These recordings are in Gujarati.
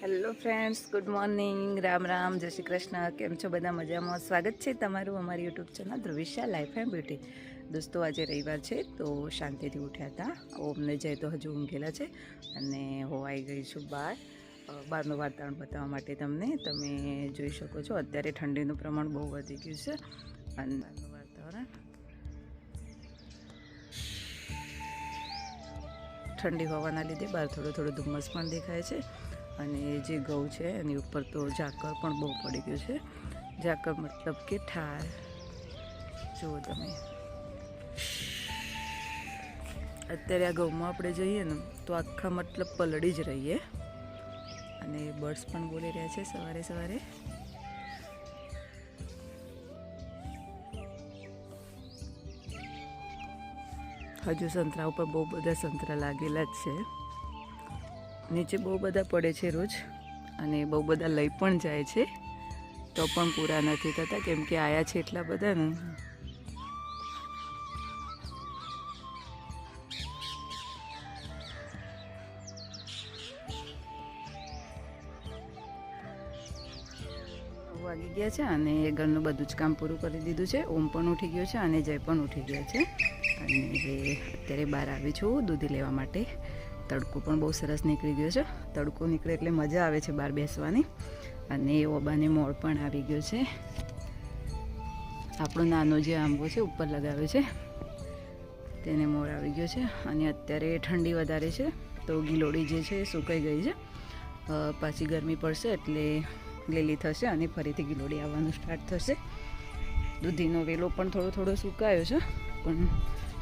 Hello friends, good morning, Ram Ram, જય શ્રી કૃષ્ણ. કેમ છો બધા? મજામાં? સ્વાગત છે તમારું અમારી YouTube channel Dhruvisha life and beauty. દોસ્તો, આજે રવિવાર છે તો શાંતિથી ઉઠ્યા હતા. ઓમને જય તો હજુ ઊંઘેલા છે અને હું આવી ગઈ છું બહારનું વાતાવરણ બતાવવા માટે તમને. તમે જોઈ શકો છો અત્યારે ઠંડીનું પ્રમાણ બહુ વધી ગયું છે અને બહારનું વાતાવરણ ઠંડી હોવાના લીધે બહાર થોડો ધુમ્મસ પણ દેખાય છે અને જે ઘઉં છે એની ઉપર તો ઝાકળ પણ બહુ પડી ગયું છે. ઝાકળ મતલબ કે ઠાર જુઓ તમે. અત્યારે આ ઘઉંમાં આપણે જઈએ ને તો આખા મતલબ પલળી જ રહીએ અને બર્ડ્સ પણ બોલી રહ્યા છે સવારે સવારે. હજુ સંતરા ઉપર બહુ બધા સંતરા લાગેલા જ છે. નીચે બહુ બધા પડે છે રોજ અને બહુ બધા લઈ પણ જાય છે તો પણ પૂરા નથી થતા કેમ કે આયા છે એટલા બધા ને. વાગી ગયા છે અને ઘરનું બધું જ કામ પૂરું કરી દીધું છે. ઓમ પણ ઉઠી ગયો છે અને જય પણ ઉઠી ગયા છે અને અત્યારે બહાર આવી છું દૂધી લેવા માટે. તડકો પણ બહુ સરસ નીકળી ગયો છે. તડકો નીકળે એટલે મજા આવે છે બહાર બેસવાની. અને ઓબાને મોળ પણ આવી ગયો છે. આપણો નાનો જે આંબો છે ઉપર લગાવ્યો છે તેને મોળ આવી ગયો છે અને અત્યારે ઠંડી વધારે છે તો ગિલોડી જે છે સુકાઈ ગઈ છે. પાછી ગરમી પડશે એટલે લીલી થશે અને ફરીથી ગિલોડી આવવાનું સ્ટાર્ટ થશે. દૂધીનો વેલો પણ થોડો સુકાયો છે પણ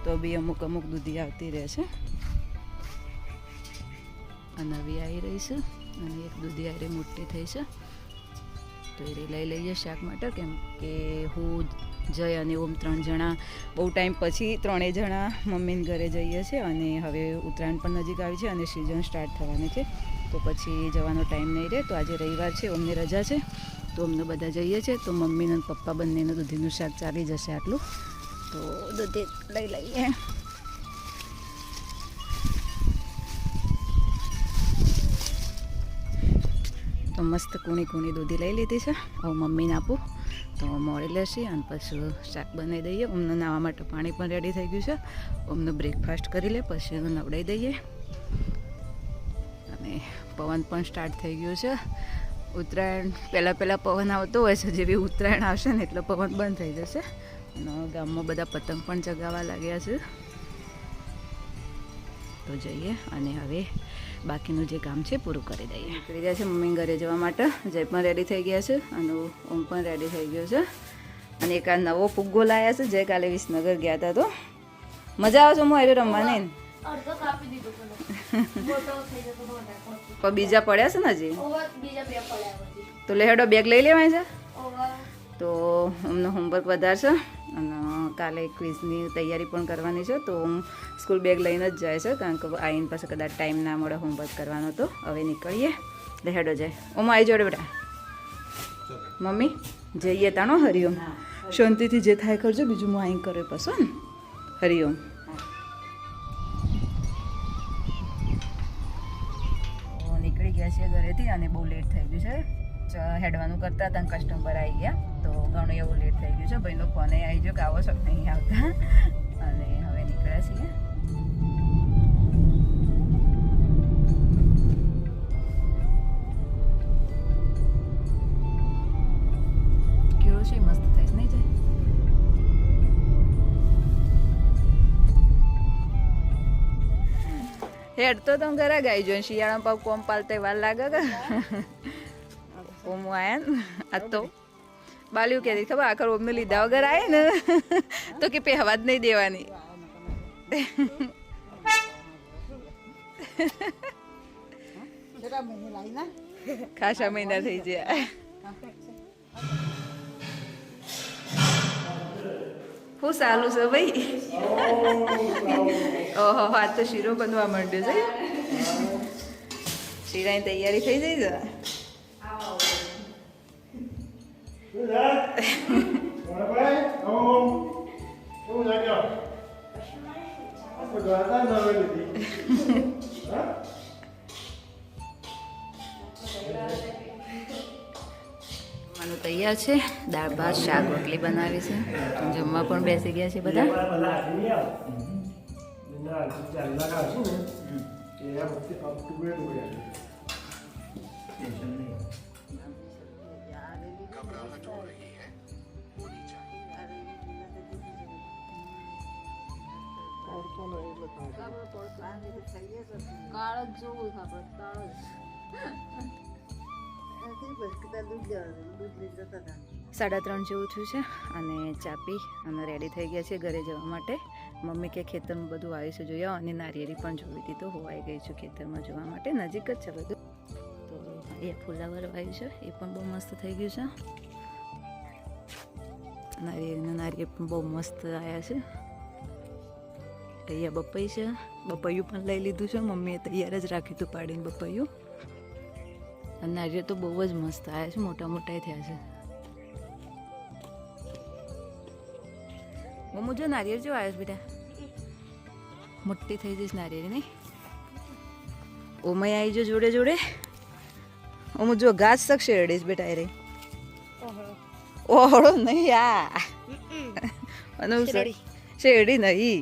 તો બી અમુક દૂધી આવતી રહે છે. નવી આવી રહી છે અને એક દૂધી આરે મોટી થઈ છે તો એ લઈ લઈએ શાક માટે કેમ કે હું જય અને ઓમ 3 જણા બહુ ટાઈમ પછી 3 જણા મમ્મીને ઘરે જઈએ છીએ અને હવે ઉત્તરાયણ પણ નજીક આવી છે અને સિઝન સ્ટાર્ટ થવાની છે તો પછી જવાનો ટાઈમ નહીં રહે. તો આજે રવિવાર છે, ઓમની રજા છે તો અમને બધા જઈએ છીએ તો મમ્મી અને પપ્પા બંનેનું દૂધીનું શાક ચાલી જશે આટલું. તો દૂધી લઈ લઈએ. તો મસ્ત કૂણી દૂધી લઈ લીધી છે. હવે મમ્મીને આપું તો મોળી લેશે અને પછી શાક બનાવી દઈએ. અમને નાહવા માટે પાણી પણ રેડી થઈ ગયું છે. અમને બ્રેકફાસ્ટ કરી લે પછી એને નવડાવી દઈએ. અને પવન પણ સ્ટાર્ટ થઈ ગયો છે. ઉત્તરાયણ પહેલાં પવન આવતો હોય છે, જેવી ઉત્તરાયણ આવશે ને એટલે પવન બંધ થઈ જશે અને ગામમાં બધા પતંગ પણ ચગાવવા લાગ્યા છે. તો જઈએ અને હવે બાકીનું જે કામ છે પૂરું કરી દઈએ. નીકળી ગયા છે મમ્મી ઘરે જવા માટે. જય પણ રેડી થઈ ગયા છે અને ઓમ પણ રેડી થઈ ગયો છે અને એક આ નવો ફુગ્ગો લાવ્યા છે. જય કાલે વિસનગર ગયા હતા તો મજા આવે છે હું હારે રમવાની. પણ બીજા પડ્યા છે ને હજી તો લેહેડો બેગ લઈ લેવાય છે. તો અમને હોમવર્ક વધારશે અને કાલે ક્વિઝની તૈયારી પણ કરવાની છે તો હું સ્કૂલ બેગ લઈને જ જાય છે કારણ કે આવીને પાસે કદાચ ટાઈમ ના મળે હોમવર્ક કરવાનો. તો હવે નીકળીએ. લેહેડો જાય. ઓમ આવી જોડે બેટા. મમ્મી જઈએ તાણો. હરિઓમ. શાંતિથી જે થાય કરજો, બીજું હું અહીં કરે પશો ને. હરિઓમ. નીકળી ગયા છીએ ઘરેથી અને બહુ લેટ થઈ ગયું છે. હેડવાનું કરતા હતા કસ્ટમર આવી ગયા તો ઘણું એવું લેટ થઈ ગયું છે. ભાઈનો ફોન આવી ગયો કે આવો છો નહીં આવતા અને હવે નીકળ્યા છીએ. કેવું છે? મસ્ત થાય નહીં જાય? હેડ તો તમે ઘરે ગાઈ જો શિયાળા પાવ કોમ પાલતે વાર લાગે કે ઓમ આયા ને આ તો બાલ્યું કે ખબર આખર ઓમને લીધા વગર આવે ને તો કે પહેવા જ નહીં દેવાની. ખાસા મહિના થઈ ગયા. શું સારું છે ભાઈ? ઓહો, આ તો શીરો બનવા માંડ્યો છે. શીરાની તૈયારી થઈ જાય છે. જમવાનું તૈયાર છે. દાળ ભાત શાક રોટલી બનાવી છે. જમવા પણ બેસી ગયા છે બધા. કાળો જ જોવું ખબર કાળો જ 3:30 જેવું થયું છે અને ચા પી અને રેડી થઈ ગયા છે ઘરે જવા માટે. મમ્મી કે ખેતરમાં બધું આવ્યું છે જોયા અને નારિયેળી પણ જોઈ હતી તો હોવાઈ ગઈ છું ખેતરમાં જોવા માટે. નજીક જ છે બધું. તો એ ફુલાવર આવ્યું છે એ પણ બહુ મસ્ત થઈ ગયું છે. નારિયેળ પણ બહુ મસ્ત આવ્યા છે. અહીંયા બપૈયું છે. બપૈયું પણ લઈ લીધું છે. મમ્મીએ તૈયાર જ રાખ્યું હતું પાડીને બપૈયું. અને નારિયેળ તો બહુ જ મસ્ત આવ્યા છે. મોટા મોટા થયા છે. મમ્મુ જો નારિયેળ જો આવ્યો છે બેટા. મોટી થઈ જઈશ નારિયેળ નહીં. ઓમય આવી જો જોડે જોડે. ઓમુ જો ઘાસ તક શેરડીશ બેટા એ રહી. ઓહળો નહીં આ અને શેરડી નહીં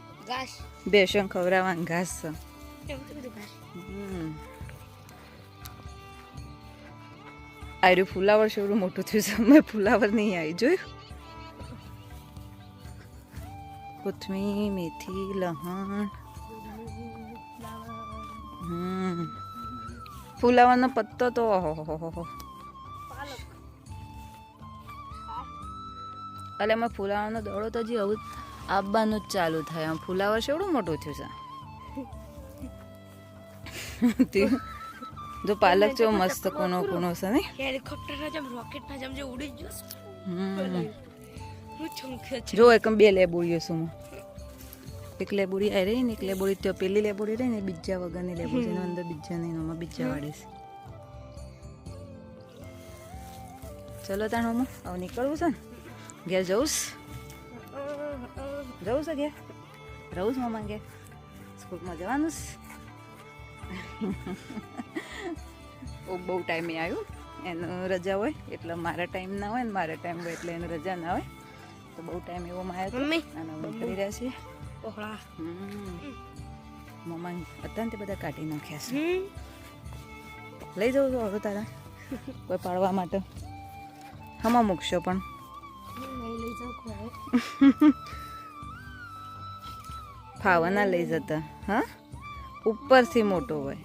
બેસન ખવડાવવાનું ઘાસ છે. આર્યું ફુલાવર શેવડું મોટું થયું છે. મેં ફુલાવર નહીં આવી જોયું. કોથમીર મેથી લહણ ફુલાવરનો પત્તો તો ઓહો એટલે એમાં ફુલાવરનો દડો તો હજી આવું આવવાનું જ ચાલુ થાય. આમ ફુલાવર શેવડું મોટું થયું છે. જો પાલક જો મસ્ત કોનો કોનો છે ને હેલિકોપ્ટરના જેમ રોકેટના જેમ જે ઉડી ગયો. જો એકમ 2 લેબોડીઓ છું. એક લેબોડી આવી રહી ને એક લેબોડી તો પેલી લેબોડી રહી ને બીજા વગરની લેબોડી એનો અંદર બીજા નહીં એમાં બીજા વાળીશ. ચલો તાણ હું હવે નીકળવું છે ને ઘેર જવું છે ઘેર રહું છું મમ્મા ઘેર સ્કૂલમાં જવાનું બહુ ટાઈમે આવ્યું. એનું રજા હોય એટલે મારા ટાઈમ ના હોય ને મારા ટાઈમ હોય એટલે એનું રજા ના હોય તો બહુ ટાઈમ એવો માં આવ્યો અને અમે કરી રહ્યા છીએ. મમ્મા હતા ને તે બધા કાઢી નાખ્યા છે. લઈ જવું છું હવે તારા કોઈ પાડવા માટે. હમણાં મૂકશો પણ ફાવા ના લઈ જતા. હા ઉપરથી મોટો હોય.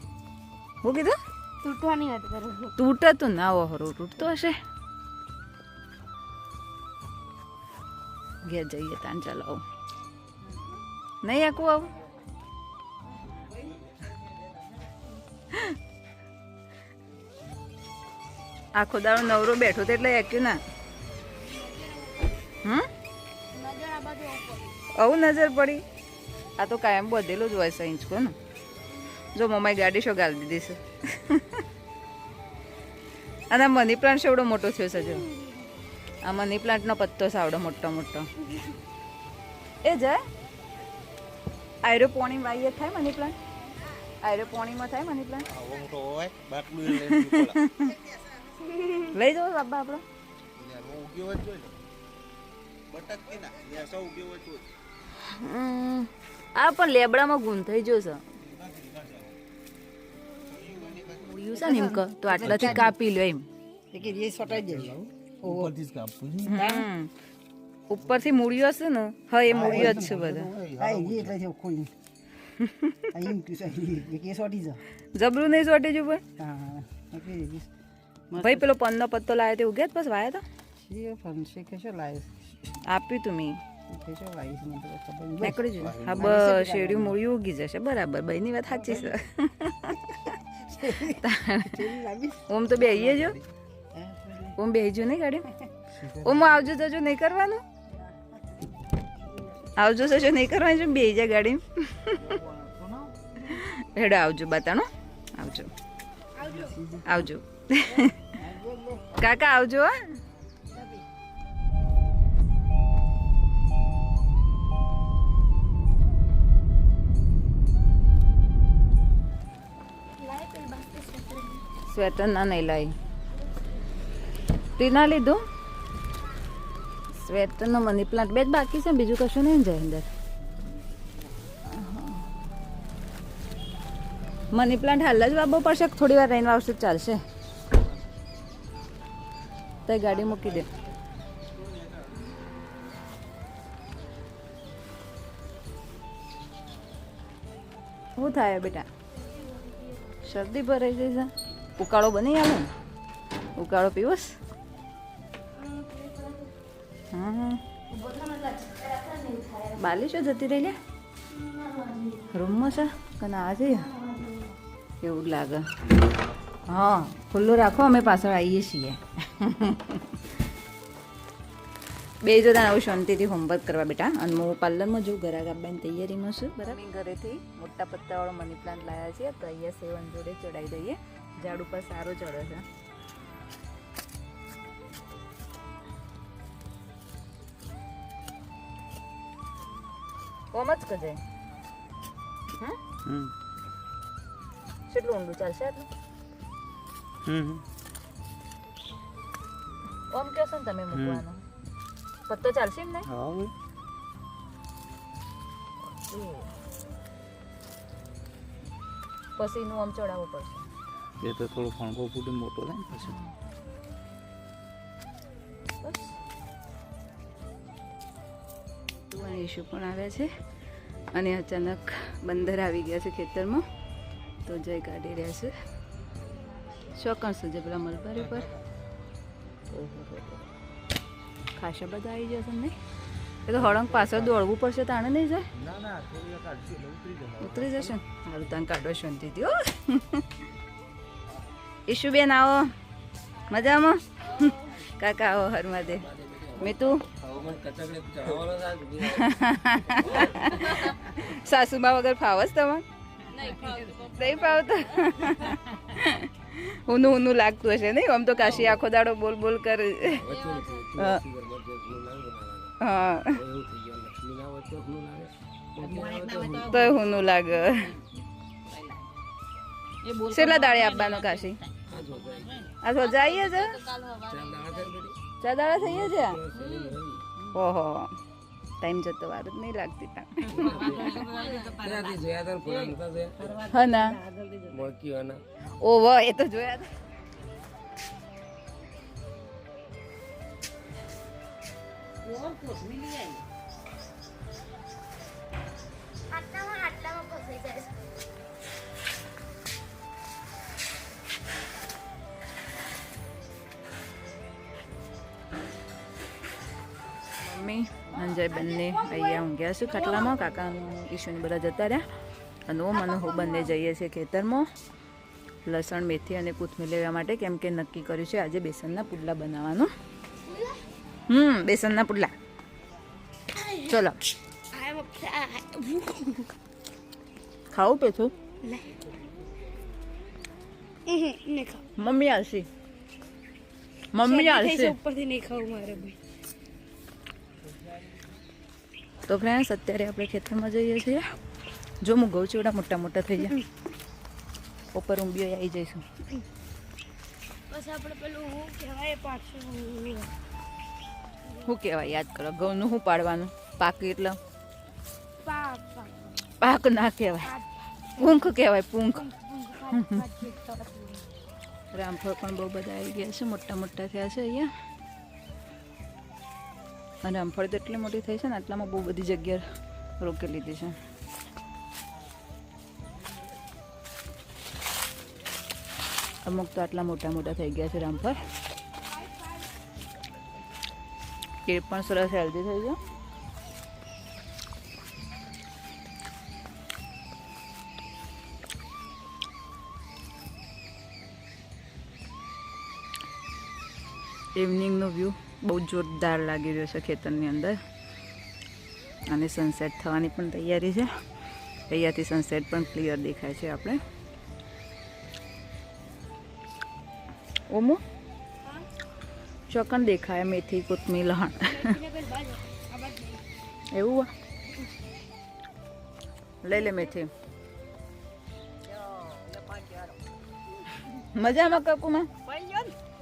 હું કીધું તૂટવાની વાત કરો. તૂટે તો ના ઓહરો તૂટતો હશે. ઘેર જઈએ તાન ચલાવો નહીં આખું આવું. આખો દાડો નવરો બેઠો તો એટલે આક્યું ના. આવું નજર પડી. આ તો કાયમ બધેલું જ હોય છે ઇંચકો ને. જો મમ્માએ ગાડી શો ગાળી દીધી છે. અને મની પ્લાન્ટ એવડો મોટો થયો છે. જો આ મની પ્લાન્ટનો પત્તો છે આવડો મોટો મોટો. એ જાય આયરો પોણી વાઈએ થાય મની પ્લાન્ટ. આયરો પોણીમાં થાય મની પ્લાન્ટ. લઈ જાઓ બાબા આપણો. આ પણ લેબડામાં ગુણ થઈ જશે. છે ને એમ તો આટલાથી કાપી લો એમ. ઉપરથી મૂળીઓ હશે ને. હા એ મૂળીઓ જ છે બધા. જબરું નહીં ચોટી જુ ભાઈ. પેલો પનનો પત્તો લાવ્યો તે ઉગ્યા બસ વાયા હતા. આપ્યું તું મેં. હા બસ શેરડી મૂળી ઉગી જશે બરાબર. બહેની વાત સાચી છે. ઓમ તો બેહીએ જો. ઓમ બેહીજો નહીં ગાડી. ઓમ આવજો જજો નહીં કરવાનું. આવજો જજો નહીં કરવાનું. બેહી જાય ગાડી. હેડો આવજો બતાનો. આવજો આવજો કાકા આવજો. હા સ્વેટર ના નહીં લાવી. તે ના લીધું સ્વેટરનો મની પ્લાન્ટ બે જ બાકી છે, બીજું કશું નહીં જાય અંદર. મની પ્લાન્ટ હાલ જ વાવવો પડશે, થોડી વાર રહીને વાવશે ચાલશે. તો ગાડી મૂકી દે. શું થાય બેટા? શરદી ભરાઈ ગઈ છે. ઉકાળો બની આવે ને? ઉકાળો પીવોસ? હા. બાલી શું જતી રહી લે? રૂમમાં છે કે ના આજે એવું લાગે. હા ખુલ્લું રાખો, અમે પાછળ આવીએ છીએ. બે જતા આવું શાંતિથી હોમવર્ક કરવા બેટા. અને હું પાર્લરમાં જો ઘરાક આપવાની તૈયારીમાં છું. બરાબર, ઘરેથી મોટા પત્તાવાળો મની પ્લાન્ટ લાવ્યા છીએ, તો અહીંયા સેવન જોડે ચડાવી દઈએ. ઝાડ ઉપર સારો ચડે છે. ઓમ જ કજે. કેટલું ઊંડું ચાલશે આટલું? ઓમ કહેશો ને તમે મૂકવાનો પત્તો ચાલશે એમ ને? પછી એનું આમ ચડાવવું પડશે. એ તો થોડો ફણકો ફૂટી મોટો થાય ને પછી. બસ ઇસ્યુ પણ આવ્યા છે અને અચાનક બંદર આવી ગયા છે ખેતરમાં, તો જય કાઢી રહ્યા છે. ચોકણ છે જે પેલા મલબારી પર ખાસા બધા આવી જશે નહીં? એ તો હળંગ પાછળ દોડવું પડશે, તાણે નહીં જાય? ઉતરી જશે ને? સારું, તાને કાઢો શાંતિથી. હો ઈશુબેન આવો, મજામાં? કાકા આવો, હરમાં દે. મીતુ સાસુમા વગર ફાવસ તમારે? નહીં ફાવતા? ઊનું ઊનું લાગતું હશે નહીં? આમ તો કાશી આખો દાડો બોલ બોલ કરે. હા તો ઊનું લાગે. કેટલા દાડે આપવાનો કાશી? આ તો જઈએ છે, 4 દાડા થઈ છે. ઓહો, ટાઈમ જતો વાર જ નહીં લાગતી. હા ના ઓહો, એ તો જોયા હતા. મમ્મી અંજય બંને અહીંયા ઊંઘ્યા છે ખાટલામાં. કાકા ઈશુને બધા જતા રહ્યા અને હું મને હું બંને જઈએ છીએ ખેતરમાં લસણ, મેથી અને કોથમીર લેવા માટે, કેમ કે નક્કી કર્યું છે આજે બેસનના પુડલા બનાવવાનું. બેસનના પુડલા. ચલો ખાવું પેછું? મમ્મી આવશે, મમ્મી આવશે. ઉપરથી નહીં ખાવું મારે ભાઈ. તો ફ્રેન્ડ્સ અત્યારે આપણે ખેતરમાં જઈએ છીએ. જો હું ઘઉં ચેવડા મોટા મોટા થઈ જાય, ઉપર ઊંબીઓ આવી જઈશું. બસ આપણે પેલું શું કહેવાય પાછું, શું કહેવાય યાદ કરો. ઘઉંનું શું પાડવાનું? પાક એટલે પાક પાક ના કહેવાય, પૂંખ કહેવાય, પૂંખ. રામફળ પણ બહુ બધા આવી ગયા છે, મોટા મોટા થયા છે અહીંયા. અને રામફળ તો એટલી મોટી થઈ છે ને, આટલામાં બહુ બધી જગ્યા રોકી લીધી છે. અમુક તો આટલા મોટા મોટા થઈ ગયા છે રામફળ. કેળ પણ સરસ હેલ્ધી થઈ છે. ઇવનિંગનો વ્યૂ બહુ જોરદાર લાગી રહ્યો છે ખેતરની અંદર. અને સનસેટ થવાની પણ તૈયારી છે. અહીંયાથી સનસેટ પણ ક્લિયર દેખાય છે આપણે. ઓમો ચોકન દેખાય, મેથી, કોથમીર, લહણ એવું લઈ લે મેથી. મજામાં કાકુમાં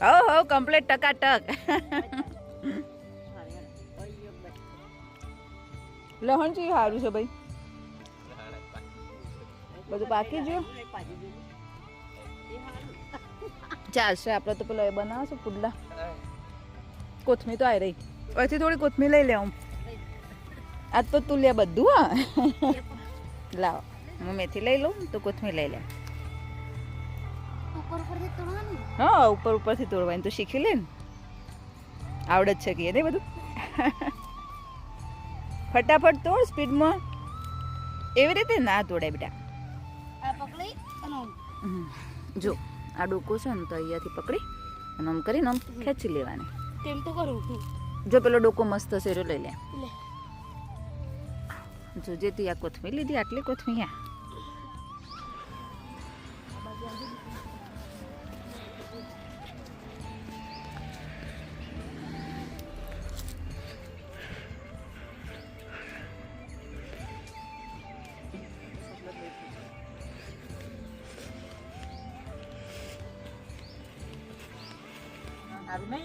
હો હો કમ્પ્લીટ ટકાટક લહણ છે સારું છે ભાઈ બધું પાકી ગયું ચાલશે આપણે તો પેલો એ બનાવશે પુડલા કોથમી તો આવી રહી પછી થોડી કોથમી લઈ લે આમ આજ તો તું લે બધું હા લાવ હું મેથી લઈ લઉં તો કોથમી લઈ લે હા ઉપર ઉપરથી તોડવાની તો શીખી લે ને આવડત છે કે નહીં બધું ફટાફટ તોડ સ્પીડમાં એવી રીતે ના તોડાય બેટા જો આ ડોકો છે ને તો અહીંયાથી પકડી અને આમ કરીને આમ ખેંચી લેવાની તેમ તો કરું જો પેલો ડોકો મસ્ત છે એરો લઈ લે જો જે તી આ કોથમી લીધી આટલી કોથમી આ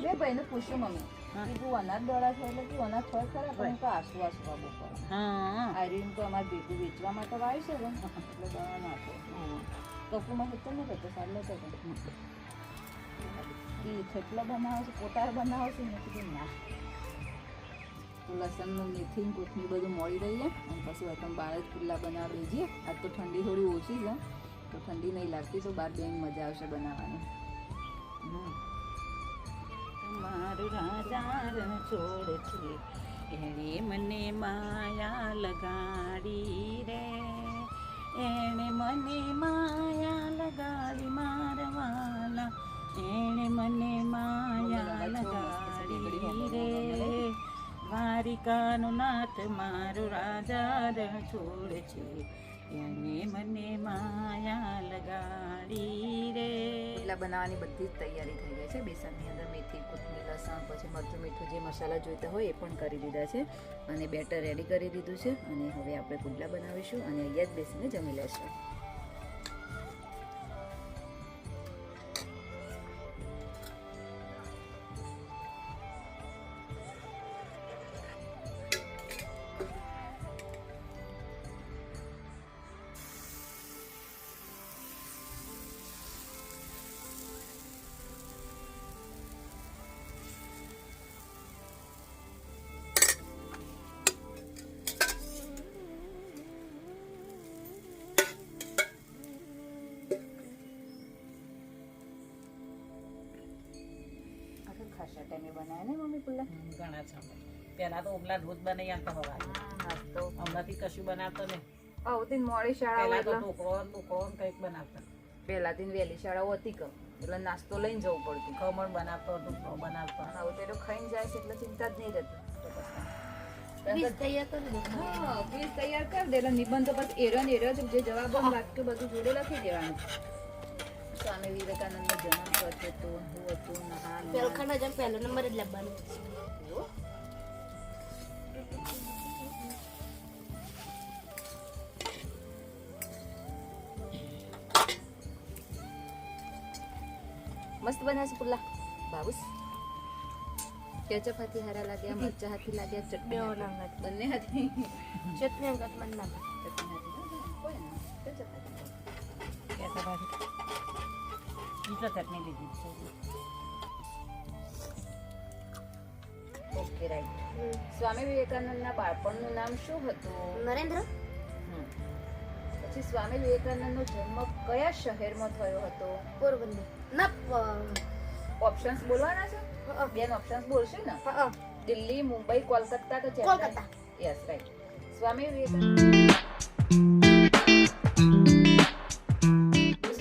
બે ભાઈને પૂછ્યું મમ્મી કીધું અનાજ દોડા છે એટલે કે અનાજ થોડા ખરા પણ તો આસુ આસુ આબુ પડે આયરીન તો અમારે ભેગું વેચવા માટે વાવી છે ને એટલે દવા નાખો કપૂમાં હેતર નહીં કરતો સારું લેતો થેપલા બનાવો છે કોટાર બનાવો છે ને કીધું ના તો લસણનું મેથી કોથમી બધું મળી રહીએ અને પછી વતન બાર જ પુલ્લા બનાવી લઈજીએ આજ તો ઠંડી થોડી ઓછી છે તો ઠંડી નહીં લાગતી તો બાર બેન મજા આવશે બનાવવાની મારું રાજા રણ છોડ છે એણે મને માયા લગાડી રે એણે મને માયા લગાડી મારવાલા એણે મને માયા લગાડી રે દ્વારિકાનો નાથ મારો રાજા રણ છોડ છે એણે મને માયા લગાડી રે એટલા બનાવવાની બધી જ તૈયારી થઈ ગઈ છે બેસનની અંદર મેથી કોથમીર લસણ પછી મરચું મીઠું જે મસાલા જોઈતા હોય એ પણ કરી દીધા છે અને બેટર રેડી કરી દીધું છે અને હવે આપણે પુડલા બનાવીશું અને અહીંયા જ બેસીને જમી લેશું ખાસા ટાઈમે બનાવે ને મમ્મી પુલ્લા ઘણા છે પેલા તો ઓમલા રોજ બનાવી આવતા હવા નાસ્તો હમણાંથી કશું બનાવતો ને આવતી મોડી શાળા પેલા તો એટલે ઢોકળો કંઈક બનાવતા પહેલાથી વહેલી શાળાઓ હતી કે એટલે નાસ્તો લઈને જવું પડતું ખમણ બનાવતો ઢોકળો બનાવતો પણ હવે તો ખાઈને જાય છે એટલે ચિંતા જ નહીં રહેતી વીસ તૈયાર કરી દો હા ક્વિઝ તૈયાર કરી દે એટલે નિબંધ તો પછી એરો ને એરો જ જે જવાબો વાક્ય બધું જોડે લખી દેવાનું સ્વામી વિવેકાનંદનો જન્મ ક્યો હતો હું હતું નહાન પેલો ખંડ જમ પહેલો નંબર જ લાવવાનો મસ્ત બનાવશે પુલ્લા બાબુસ કેચપ હાથી હારા લાગ્યા મરચા હાથી લાગ્યા ચટણી બેઓ નાંગત બંને હાથી ચટણી અંગત મન ના ચટણી હાથી કોઈ ના કેચપ હાથી કહેતા ભાઈ બીજો ચટણી લીધી છે ઓકે રાઈટ સ્વામી વિવેકાનંદના બાળપણનું નામ શું હતું નરેન્દ્ર પછી સ્વામી વિવેકાનંદનો જન્મ કયા શહેરમાં થયો હતો પોરબંદર ના ઓપ્શન્સ બોલવાના છે બેન ઓપ્શન્સ બોલશે ને દિલ્હી મુંબઈ કોલકાતા કે ચેન્નઈ કોલકાતા યસ રાઈટ સ્વામી વિવેકાનંદ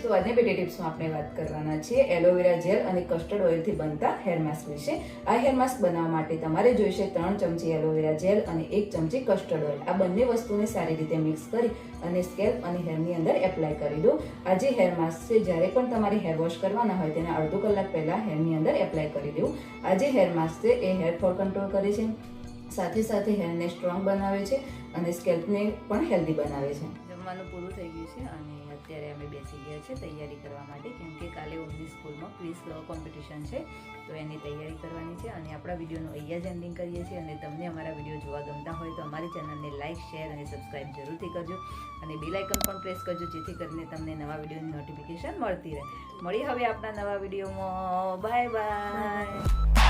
તો આજની પેટી ટિપ્સમાં આપણે વાત કરવાના છીએ એલોવેરા જેલ અને કસ્ટર્ડ ઓઇલથી બનતા હેર માસ્ક વિશે આ હેર માસ્ક બનાવવા માટે તમારે જોઈશે 3 ચમચી એલોવેરા જેલ અને 1 ચમચી કસ્ટર્ડ ઓઇલ આ બંને વસ્તુને સારી રીતે મિક્સ કરી અને સ્કેલ્પ અને હેરની અંદર એપ્લાય કરી દો આ જે હેર માસ્ક છે જ્યારે પણ તમારે હેર વોશ કરવાના હોય તેના અડધો કલાક પહેલા હેરની અંદર એપ્લાય કરી દેવું આ જે હેર માસ્ક છે એ હેર ફોલ કંટ્રોલ કરે છે સાથે સાથે હેરને સ્ટ્રોંગ બનાવે છે અને સ્કેલ્પને પણ હેલ્ધી બનાવે છે જમવાનું પૂરું થઈ ગયું છે અને અત્યારે અમે બેસી ગયા છે તૈયારી કરવા માટે, કેમ કે કાલે ઓમની સ્કૂલમાં ક્વિઝ કોમ્પિટિશન છે, તો એની તૈયારી કરવાની છે. અને આપણા વિડીયોનું અહીંયા જ એન્ડિંગ કરીએ છીએ. અને તમને અમારા વિડીયો જોવા ગમતા હોય તો અમારી ચેનલને લાઇક, શેર અને સબસ્ક્રાઈબ જરૂરથી કરજો. અને બેલ આઇકન પણ પ્રેસ કરજો, જેથી કરીને તમને નવા વિડીયોની નોટિફિકેશન મળતી રહે. મળી હવે આપણા નવા વિડીયોમાં. Bye bye.